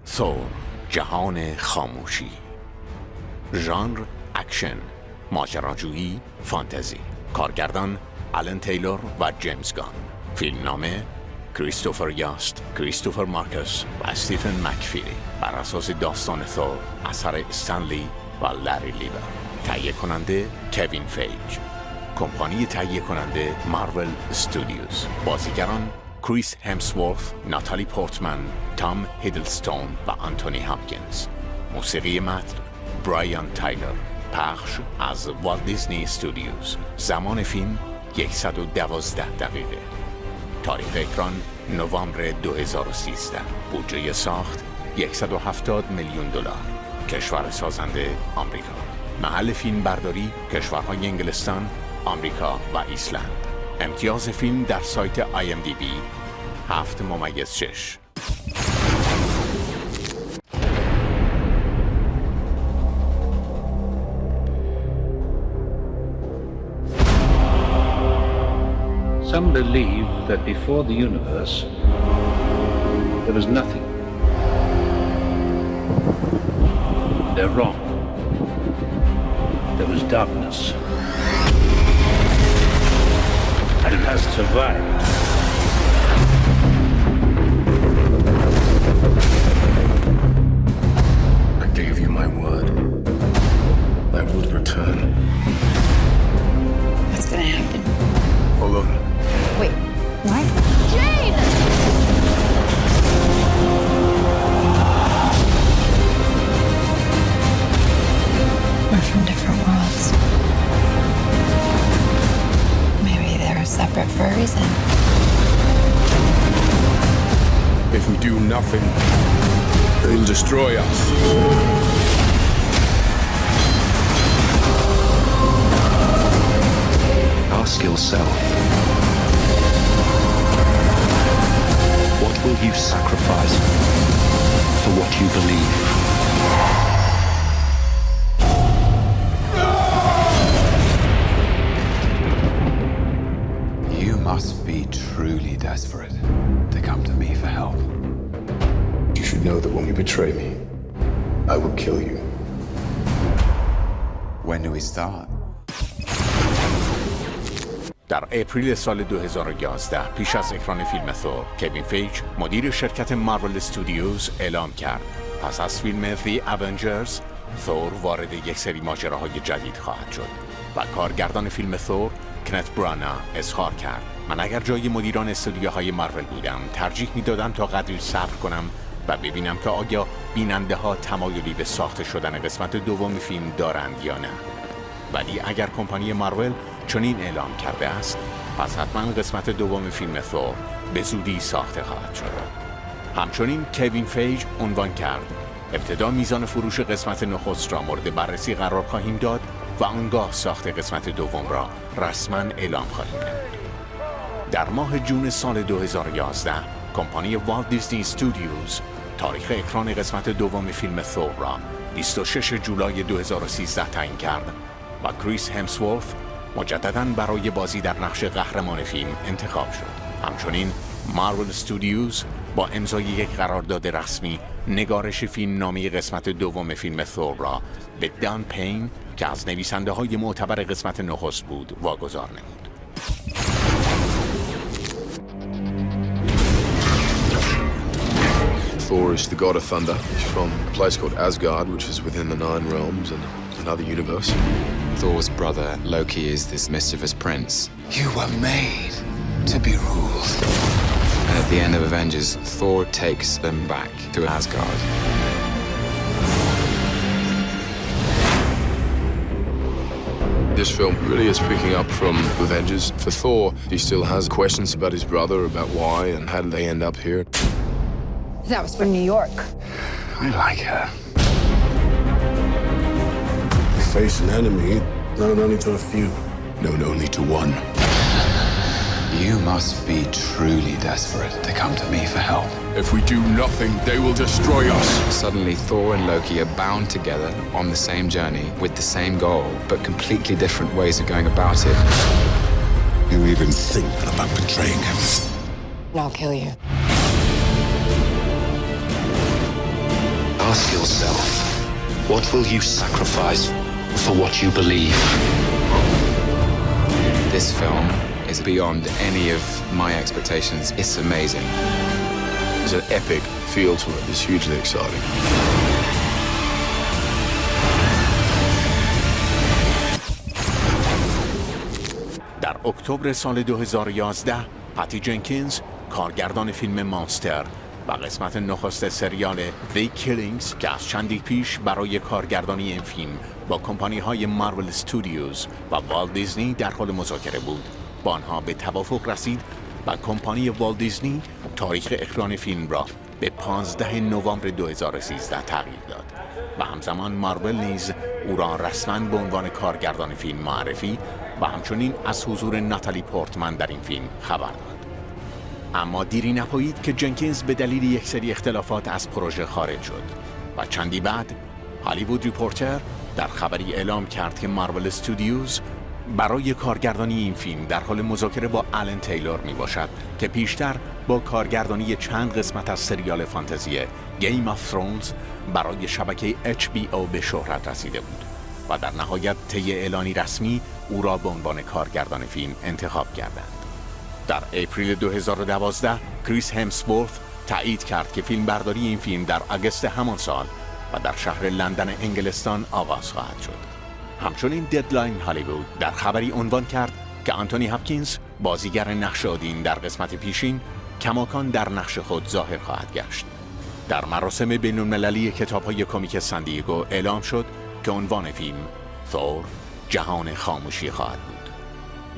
ثور، جهان خاموشی. ژانر اکشن، ماجراجویی، فانتزی. کارگردان آلن تیلور و جیمز گان. فیلمنامه کریستوفر یاست، کریستوفر مارکس و استیفن مکفیری. بر اساس داستان ثور اثر استنلی و لری لیبر. تهیه کننده کوین فیج. کمپانی تهیه کننده مارول استودیوز. بازیگران کریس همسورث، ناتالی پورتمن، تام هیدلستون و آنتونی هاپکینز. موسیقی متن برایان تایلر. پخش از والت دیزنی استودیوز. زمان فیلم 112 دقیقه. تاریخ اکران نوامبر 2013. بودجه ساخت 170 میلیون دلار. کشور سازنده آمریکا. محل فیلم برداری کشورهای انگلستان، آمریکا و ایسلند. امتیاز فیلم در سایت IMDb 7.6. Some believe that before the universe, there was nothing. They're wrong. There was darkness. And it has survived. I gave you my word. I would return. What's gonna happen? Hold on. Wait, what? Jane! We're from different worlds. Maybe they're separate for a reason. If we do nothing, they'll destroy us. Ask yourself, what will you sacrifice for what you believe? You must be truly desperate to come to me for help. You should know that when you betray me, I will kill you. When do we start? در اپریل سال 2011 پیش از اکران فیلم ثور، کوین فیج مدیر شرکت مارول استودیوز اعلام کرد پس از فیلم The Avengers، ثور وارد یک سری ماجراهای جدید خواهد شد و کارگردان فیلم ثور کنت برانا اظهار کرد: من اگر جای مدیران استودیوهای مارول بودم ترجیح میدادم تا قدری صبر کنم و ببینم که آیا بیننده ها تمایلی به ساخته شدن قسمت دوم فیلم دارند یا نه. ولی اگر کمپانی مارول چنین اعلام کرده است، پس حتما قسمت دوم فیلم ثور به زودی ساخته خواهد شد. همچنین کوین فیج عنوان کرد: ابتدا میزان فروش قسمت نخست را مورد بررسی قرار خواهیم داد و آنگاه ساخت قسمت دوم را رسما اعلام خواهیم کرد. در ماه جون سال 2011 کمپانی والت دیزنی استودیوز تاریخ اکران قسمت دوم فیلم ثور را 26 جولای 2013 تعیین کرد و کریس همسورث مجدداً برای بازی در نقش قهرمان فیلم انتخاب شد. همچنین مارول استودیوز با امضای یک قرارداد رسمی نگارش فیلم نامی قسمت دوم فیلم ثور را به دان پین که از نویسنده های معتبر قسمت نخست بود واگذار نمود. Thor is the god of thunder. He's from a place called Asgard, which is within the Nine Realms and another universe. Thor's brother, Loki, is this mischievous prince. You were made to be ruled. And at the end of Avengers, Thor takes them back to Asgard. This film really is picking up from Avengers. For Thor, he still has questions about his brother, about why and how did they end up here. That was from New York. I like her. We face an enemy, known only to a few, known only to one. You must be truly desperate to come to me for help. If we do nothing, they will destroy us. Suddenly, Thor and Loki are bound together on the same journey with the same goal, but completely different ways of going about it. You even think about betraying him? And I'll kill you. Ask yourself, what will you sacrifice for what you believe? This film is beyond any of my expectations. It's amazing. There's an epic feel to it. It's hugely exciting. در اکتبر سال 2011 پاتی جنکینز کارگردان فیلم مانستر و قسمت نخست سریال The Killings که از چندی پیش برای کارگردانی این فیلم با کمپانی‌های مارول استودیوز و والت دیزنی در حال مذاکره بود با آنها به توافق رسید و کمپانی والت دیزنی تاریخ اکران فیلم را به 15 نوامبر 2013 تغییر داد و همزمان مارول نیز او را رسما به عنوان کارگردان فیلم معرفی و همچنین از حضور ناتالی پورتمن در این فیلم خبر داد. اما دیری نپایید که جنکینز به دلیل یک سری اختلافات از پروژه خارج شد و چندی بعد هالیوود ریپورتر در خبری اعلام کرد که مارول استودیوز برای کارگردانی این فیلم در حال مذاکره با آلن تیلور می باشد که پیشتر با کارگردانی چند قسمت از سریال فانتزی گیم آف ترونز برای شبکه HBO به شهرت رسیده بود و در نهایت طی اعلانی رسمی او را به عنوان کارگردان فیلم انتخاب کردند. در اپریل 2012 کریس همسورث تایید کرد که فیلم برداری این فیلم در آگوست همان سال و در شهر لندن انگلستان آغاز خواهد شد. همچنین ددلاین هالیوود در خبری عنوان کرد که آنتونی هاپکینز بازیگر نقش اودین در قسمت پیشین کماکان در نقش خود ظاهر خواهد گشت. در مراسم بین‌المللی کتاب‌های کمیک سندیگو اعلام شد که عنوان فیلم ثور جهان خاموشی خواهد بود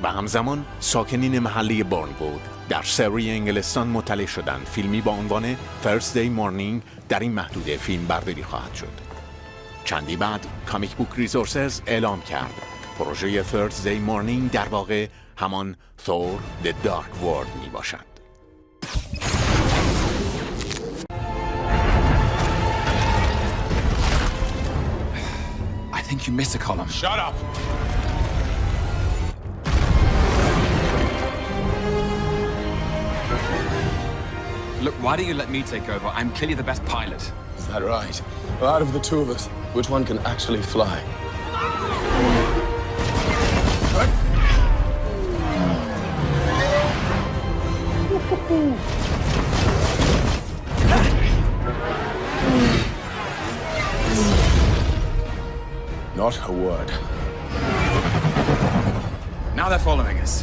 و همزمان ساکنین محلی بورنوود در سری انگلستان مطلع شدند فیلمی با عنوان First Day Morning در این محدوده فیلم برداری خواهد شد. چندی بعد کامیک بوک ریسورسز اعلام کرد پروژه Thursday Morning در واقع همان ثور The Dark World می باشد. I think you missed a column. Shut up! Look, why don't you let me take over? I'm clearly the best pilot. Is that right? Well, out of the two of us, which one can actually fly? Not a word. Now they're following us.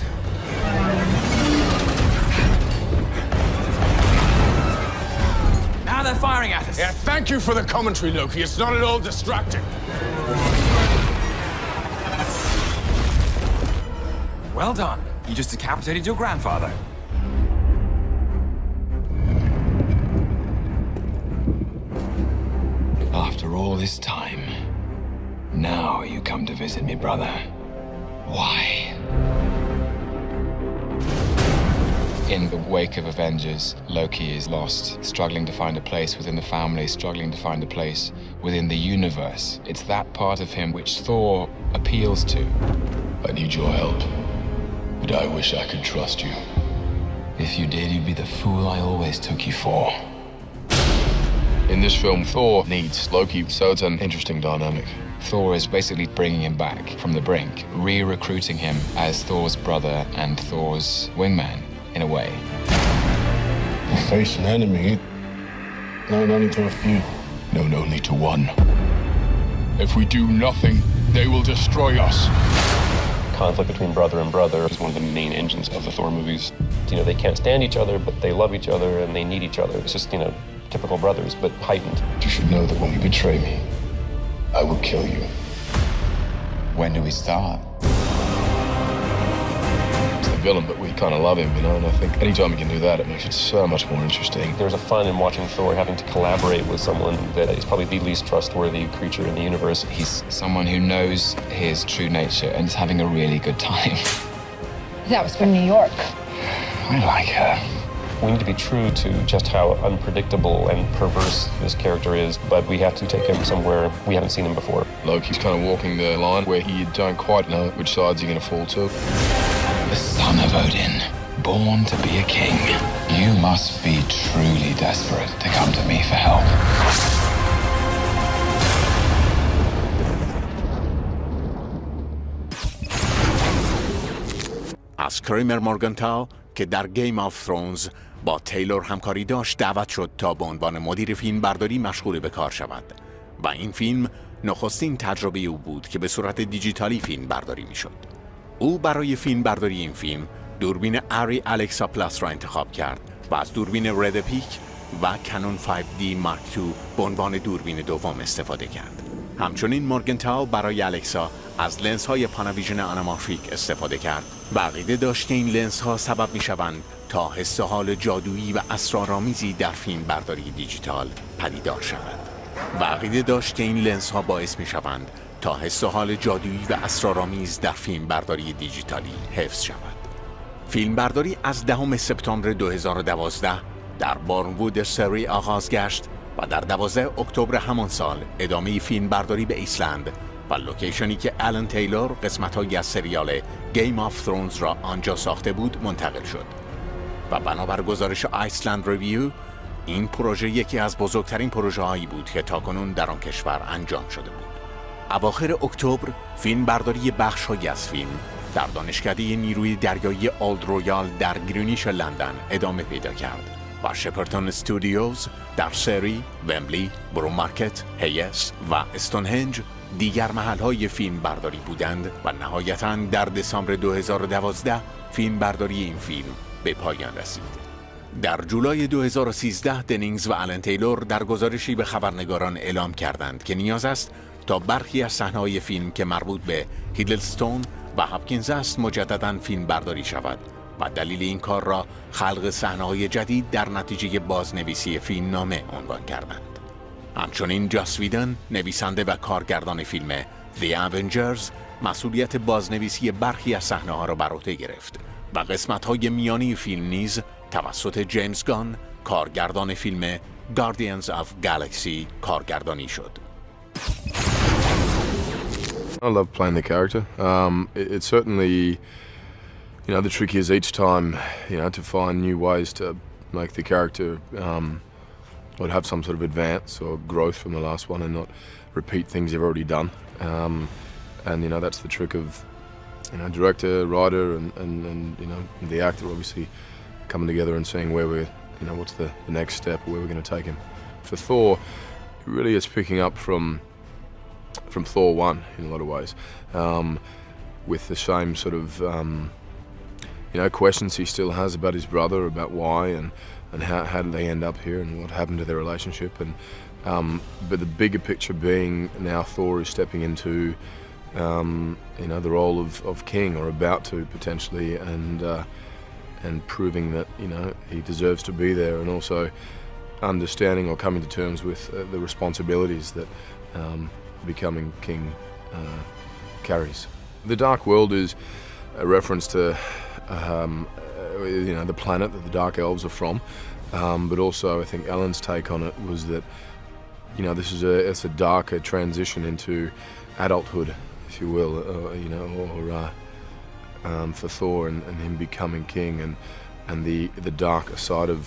Now they're firing at us. Yeah, thank you for the commentary, Loki. It's not at all distracting. Well done. You just decapitated your grandfather. After all this time, now you come to visit me, brother. Why? In the wake of Avengers, Loki is lost, struggling to find a place within the family, struggling to find a place within the universe. It's that part of him which Thor appeals to. I need your help, but I wish I could trust you. If you did, you'd be the fool I always took you for. In this film, Thor needs Loki, so it's an interesting dynamic. Thor is basically bringing him back from the brink, re-recruiting him as Thor's brother and Thor's wingman, in a way. We face an enemy, not only to a few, known only to one. If we do nothing, they will destroy us. Conflict between brother and brother is one of the main engines of the Thor movies. You know, they can't stand each other, but they love each other and they need each other. It's just, you know, typical brothers, but heightened. You should know that when you betray me, I will kill you. When do we start? He's the villain, but we kind of love him, you know, and I think anytime we can do that, it makes it so much more interesting. There's a fun in watching Thor having to collaborate with someone that is probably the least trustworthy creature in the universe. He's someone who knows his true nature and is having a really good time. That was from New York. I like her. We need to be true to just how unpredictable and perverse this character is, but we have to take him somewhere we haven't seen him before. Loki's kind of walking the line where you don't quite know which side's he going to fall to. The son of Odin, born to be a king. You must be truly desperate to come to me for help. پس کریمر مورگنتال که در گیم آف ترونز با تیلور همکاری داشت دعوت شد تا به عنوان مدیر فیلم برداری مشغول به کار شود و این فیلم نخستین تجربه او بود که به صورت دیجیتالی فیلم برداری می شد. او برای فیلم برداری این فیلم دوربین آری الکسا پلاس را انتخاب کرد و از دوربین رد پیک و کانون 5D مارک II به عنوان دوربین دوم استفاده کرد. همچنین مورگنتال برای الکسا از لنزهای پاناویژن آنامورفیک استفاده کرد و عقیده داشت که این لنزها سبب می شوند تا حس و حال جادویی و اسرارآمیزی در فیلم برداری دیجیتال پدیدار شود و عقیده داشت که این لنزها باعث می شوند تا حس و حال جادویی و اسرارآمیز در فیلم برداری دیجیتالی حفظ شود. فیلم برداری از 10 سپتامبر 2012 در بارنوود سری آغاز گشت و در 12 اکتبر همان سال ادامه فیلم برداری به ایسلند و لوکیشنی که آلن تیلور قسمت‌هایی از سریال گیم آف ترونز را آنجا ساخته بود منتقل شد و بنابر گزارش آیسلند ریویو این پروژه یکی از بزرگترین پروژه‌هایی بود که تاکنون در آن کشور انجام شده بود. اواخر اکتبر فیلم برداری بخش‌هایی از فیلم در دانشکده نیروی دریایی اولد رویال در گرینیچ لندن ادامه پیدا کرد و شپرتون استودیوز در سری، ومبلی، برو مارکت، هیس و استونهنج دیگر محل‌های فیلم برداری بودند و نهایتاً در دسامبر 2012 فیلم برداری این فیلم به پایان رسید. در جولای 2013 دنینگز و آلن تیلور در گزارشی به خبرنگاران اعلام کردند که نیاز است تا برخی از صحنه‌های فیلم که مربوط به هیدلستون و هاپکینز است مجدداً فیلم برداری شود و دلیل این کار را خلق صحنه‌های جدید در نتیجه بازنویسی فیلم نامه عنوان کردند. همچنین جاس ویدن نویسنده و کارگردان فیلم The Avengers مسئولیت بازنویسی برخی از صحنه‌ها را بر عهده گرفت و قسمت‌های میانی فیلم نیز توسط جیمز گان کارگردان فیلم Guardians of Galaxy کارگردانی شد. I love playing the character. It certainly, the trick is each time, to find new ways to make the character would have some sort of advance or growth from the last one and not repeat things you've already done. And that's the trick of director, writer, and the actor obviously coming together and seeing where we're, what's the next step, where we're going to take him. For Thor, it really is picking up from Thor 1 in a lot of ways, with the same sort of questions he still has about his brother, about why and how did they end up here and what happened to their relationship, and but the bigger picture being now Thor is stepping into the role of king, or about to potentially, and proving that he deserves to be there, and also understanding or coming to terms with the responsibilities that becoming king carries. The Dark World is a reference to the planet that the Dark Elves are from, but also I think Alan's take on it was that it's a darker transition into adulthood, if you will, for Thor and him becoming king, and the darker side of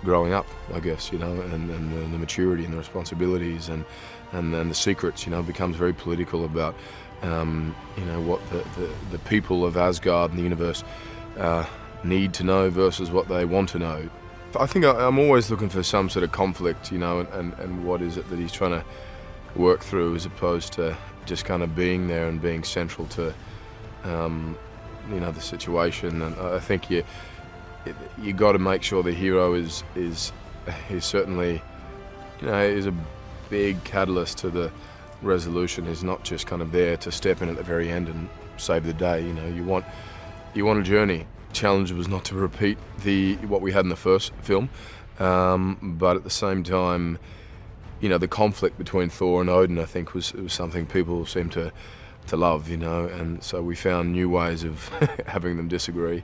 growing up, I guess, and the maturity and the responsibilities and then the secrets, becomes very political about what the people of Asgard and the universe need to know versus what they want to know. I think I'm always looking for some sort of conflict, and what is it that he's trying to work through, as opposed to just kind of being there and being central to the situation. And I think you got to make sure the hero is certainly is a big catalyst to the resolution. Is not just kind of there to step in at the very end and save the day. You want a journey. Challenge was not to repeat what we had in the first film, but at the same time, the conflict between Thor and Odin, I think, was something people seem to love, and so we found new ways of having them disagree.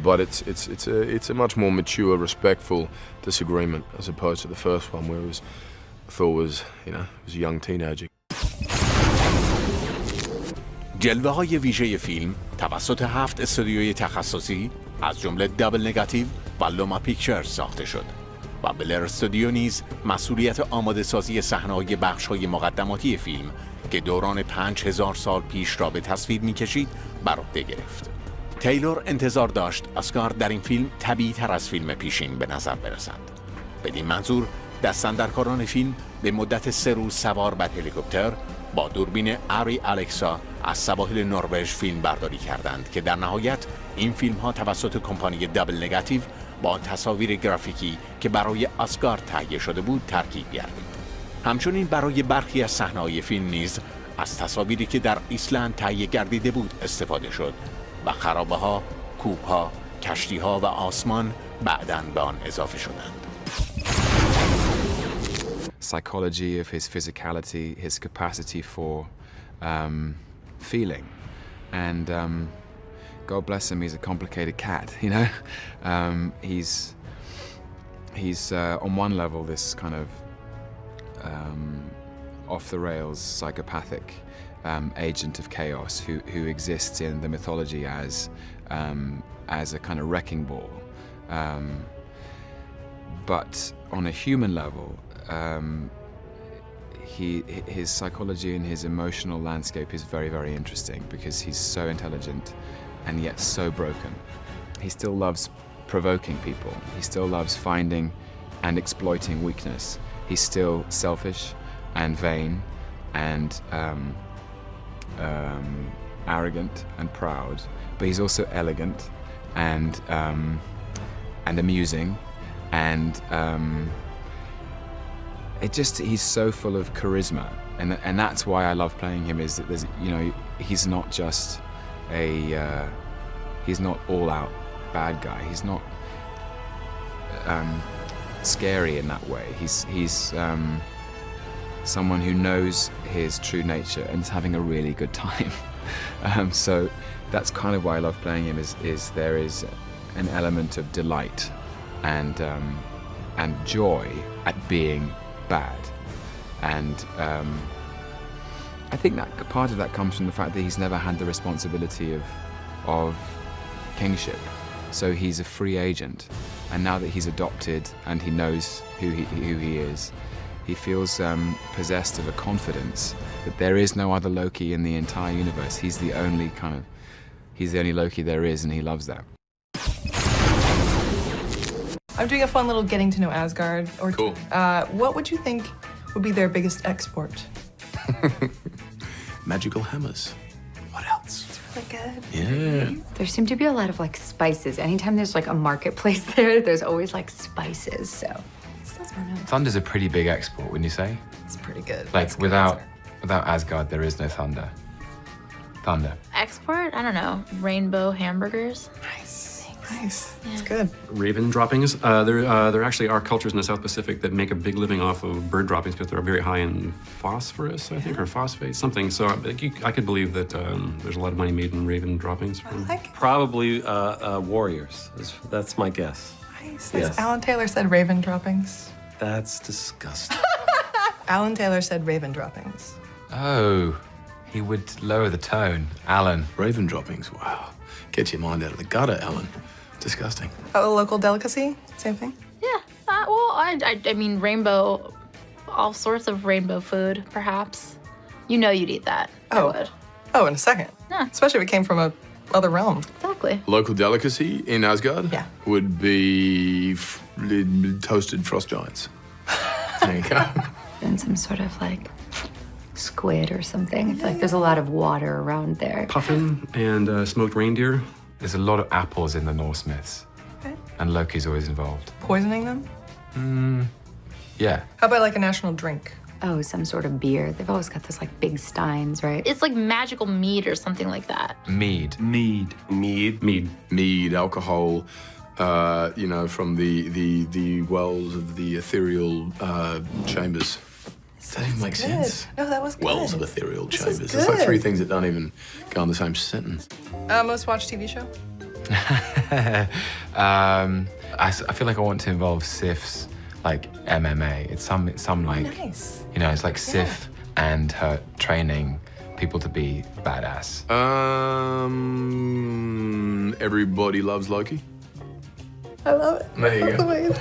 But it's a much more mature, respectful disagreement as opposed to the first one, where Thor was a young teenager. جلوه‌های ویژه فیلم توسط 7 استودیوی تخصصی از جمله دابل نگاتیو و لوما پیکچرز ساخته شد و بلر استودیو نیز مسئولیت آماده سازی صحنه‌های بخش‌های مقدماتی فیلم که دوران 5000 سال پیش را به تصویر می‌کشید بر عهده گرفت. تیلور انتظار داشت آسگارد در این فیلم طبیعی‌تر از فیلم پیشین به نظر برسد. بدین منظور دستاندرکاران فیلم به مدت 3 روز سوار بر هلیکوپتر با دوربین آری الکسا از سواحل نروژ فیلم برداری کردند که در نهایت این فیلم ها توسط کمپانی دابل نگاتیو با تصاویر گرافیکی که برای آسگارد تهیه شده بود ترکیب گردید. همچنین برای برخی از صحنه‌های فیلم نیز از تصاویری که در ایسلند تهیه گردیده بود استفاده شد و خرابه‌ها، کوه‌ها، کشتی‌ها و آسمان بعداً به آن اضافه شدند. Psychology of his physicality, his capacity for feeling, and God bless him, he's a complicated cat, you know. He's on one level this kind of off the rails psychopathic agent of chaos who exists in the mythology as a kind of wrecking ball, but on a human level. His psychology and his emotional landscape is very, very interesting because he's so intelligent and yet so broken. He still loves provoking people. He still loves finding and exploiting weakness. He's still selfish and vain and arrogant and proud, but he's also elegant and amusing and he's so full of charisma, and that's why I love playing him. Is that there's, you know, he's not just he's not all out bad guy. He's not scary in that way. He's someone who knows his true nature and is having a really good time. So that's kind of why I love playing him. Is there is an element of delight and joy at being bad, and I think that part of that comes from the fact that he's never had the responsibility of kingship, so he's a free agent, and now that he's adopted and he knows who he is, he feels possessed of a confidence that there is no other Loki in the entire universe. He's the only Loki there is, and he loves that. I'm doing a fun little getting to know Asgard. Cool. What would you think would be their biggest export? Magical hammers. What else? It's really good. Yeah. There seem to be a lot of like spices. Anytime there's like a marketplace there, there's always like spices. So That's what I know. Thunder's a pretty big export, wouldn't you say? It's pretty good. Like That's a good without Asgard, there is no thunder. Thunder. Export? I don't know. Rainbow hamburgers? Nice. It's good. Raven droppings. There actually are cultures in the South Pacific that make a big living off of bird droppings because they're very high in phosphorus, I think, or phosphate, something. So I could believe that there's a lot of money made in raven droppings. Probably warriors. That's my guess. Nice. Yes. Alan Taylor said raven droppings. That's disgusting. Alan Taylor said raven droppings. Oh, he would lower the tone. Alan. Raven droppings. Wow. Get your mind out of the gutter, Alan. Disgusting. A local delicacy? Same thing? Yeah. Well, I mean, rainbow, all sorts of rainbow food, perhaps. You know you'd eat that. I would. Oh, in a second. Yeah. Especially if it came from a other realm. Exactly. Local delicacy in Asgard would be toasted frost giants. There you go. And some sort of like squid or something. I feel like there's a lot of water around there. Puffin and smoked reindeer. There's a lot of apples in the Norse myths. Okay. And Loki's always involved. Poisoning them? Yeah. How about like a national drink? Oh, some sort of beer. They've always got those like big steins, right? It's like magical mead or something like that. Mead. Mead, alcohol, you know, from the wells of the ethereal chambers. Does that even make sense? No, that was good. Wells of ethereal This is chambers. There's like good. 3 things that don't even go in the same sentence. Most watched TV show? I feel like I want to involve Sif's like MMA. It's some like Nice. you know, it's like Sif and her training people to be badass. Everybody loves Loki. I love it. There you That's go. the way it's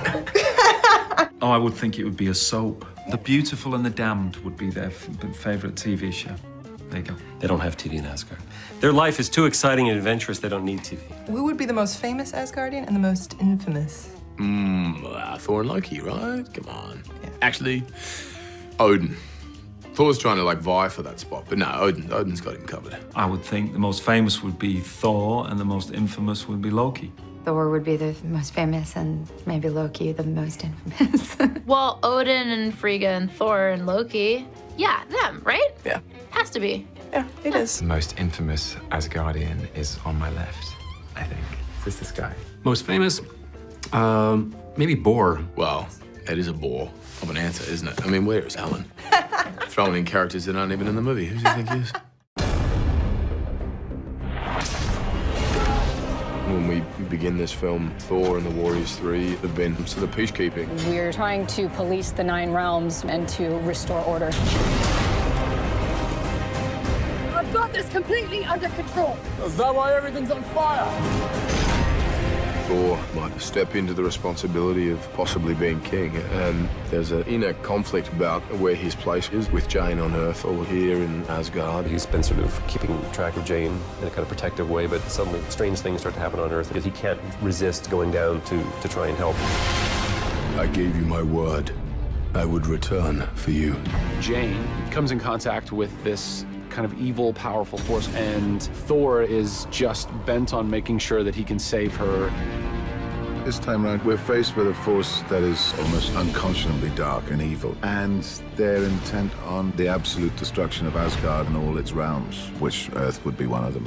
Oh, I would think it would be a soap. The Beautiful and the Damned would be their favorite TV show. There you go. They don't have TV in Asgard. Their life is too exciting and adventurous, they don't need TV. Who would be the most famous Asgardian and the most infamous? Thor and Loki, right? Come on. Yeah. Actually, Odin. Thor's trying to like vie for that spot, but no, Odin's got him covered. I would think the most famous would be Thor and the most infamous would be Loki. Thor would be the most famous and maybe Loki the most infamous. Well, Odin and Frigga and Thor and Loki. Yeah, them, right? Yeah. Has to be. Yeah, it is. The most infamous Asgardian is on my left, I think. Is this guy? Most famous? Maybe Boar. Well, that is a bore of an answer, isn't it? I mean, where is Alan? Throwing in characters that aren't even in the movie. Who do you think he is? When we begin this film, Thor and the Warriors 3 have been sort of peacekeeping. We're trying to police the 9 realms and to restore order. I've got this completely under control. Is that why everything's on fire? Thor might step into the responsibility of possibly being king, and there's an inner conflict about where his place is with Jane on Earth or here in Asgard. He's been sort of keeping track of Jane in a kind of protective way, but suddenly strange things start to happen on Earth because he can't resist going down to try and help. I gave you my word. I would return for you. Jane comes in contact with this kind of evil, powerful force, and Thor is just bent on making sure that he can save her. This time around, we're faced with a force that is almost unconscionably dark and evil, and they're intent on the absolute destruction of Asgard and all its realms, which Earth would be one of them.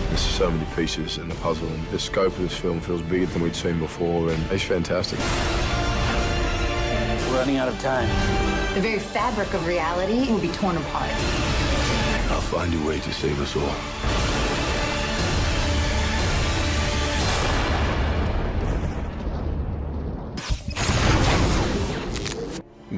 There's so many pieces in the puzzle, and the scope of this film feels bigger than we'd seen before, and it's fantastic. We're running out of time. The very fabric of reality will be torn apart. I'll find a way to save us all.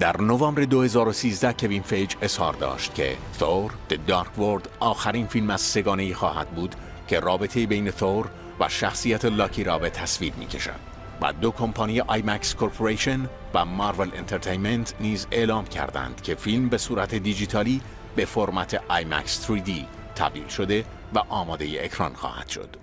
در نوامبر 2013 کوین فیج اظهار داشت که ثور The Dark World آخرین فیلم از سگانه‌ای خواهد بود که رابطه بین ثور و شخصیت لاکی را به تصویر می‌کشد. و 2 کمپانی آیمکس کورپوریشن و مارول انترتینمنت نیز اعلام کردند که فیلم به صورت دیجیتالی به فرمت آیمکس 3D تبدیل شده و آماده اکران خواهد شد.